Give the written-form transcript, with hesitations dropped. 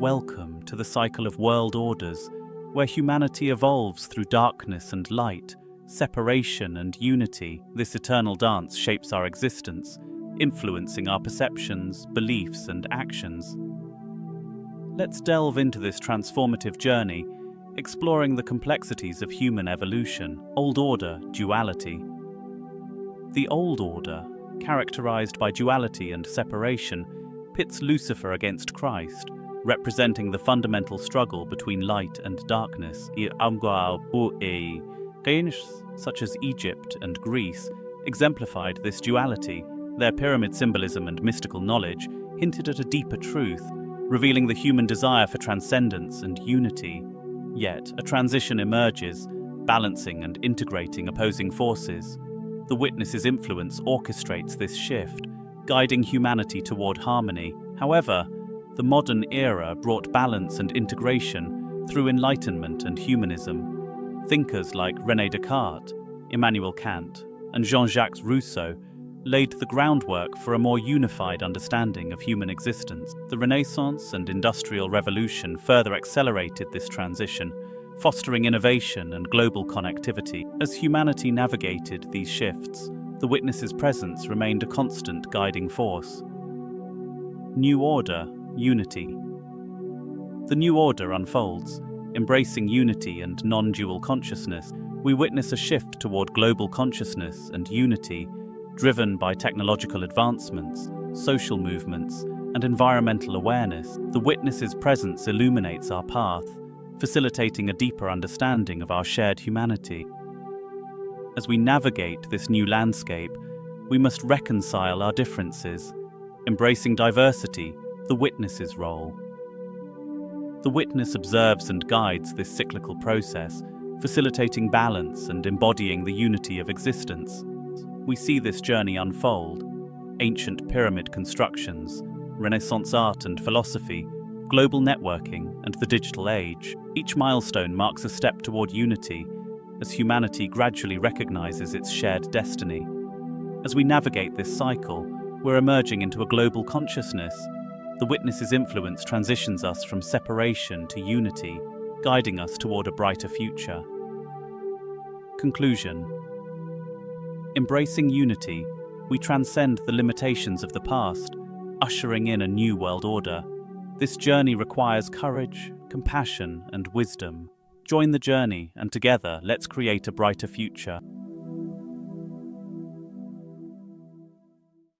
Welcome to the cycle of world orders, where humanity evolves through darkness and light, separation and unity. This eternal dance shapes our existence, influencing our perceptions, beliefs, and actions. Let's delve into this transformative journey, exploring the complexities of human evolution. Old order, duality. The old order, characterized by duality and separation, pits Lucifer against Christ, representing the fundamental struggle between light and darkness. Such as Egypt and Greece exemplified this duality. Their pyramid symbolism and mystical knowledge hinted at a deeper truth, revealing the human desire for transcendence and unity. Yet, a transition emerges, balancing and integrating opposing forces. The witness's influence orchestrates this shift, guiding humanity toward harmony. However, the modern era brought balance and integration through enlightenment and humanism. Thinkers like René Descartes, Immanuel Kant, and Jean-Jacques Rousseau laid the groundwork for a more unified understanding of human existence. The Renaissance and Industrial Revolution further accelerated this transition, fostering innovation and global connectivity. As humanity navigated these shifts, the witness's presence remained a constant guiding force. New order, unity. The new order unfolds, embracing unity and non-dual consciousness. We witness a shift toward global consciousness and unity, driven by technological advancements, social movements, and environmental awareness. The witness's presence illuminates our path, facilitating a deeper understanding of our shared humanity. As we navigate this new landscape, we must reconcile our differences, embracing diversity, the witness's role. The witness observes and guides this cyclical process, facilitating balance and embodying the unity of existence. We see this journey unfold: ancient pyramid constructions, Renaissance art and philosophy, global networking, and the digital age. Each milestone marks a step toward unity, as humanity gradually recognizes its shared destiny. As we navigate this cycle, we're emerging into a global consciousness. The witness's influence transitions us from separation to unity, guiding us toward a brighter future. Conclusion. Embracing unity, we transcend the limitations of the past, ushering in a new world order. This journey requires courage, compassion, and wisdom. Join the journey, and together, let's create a brighter future.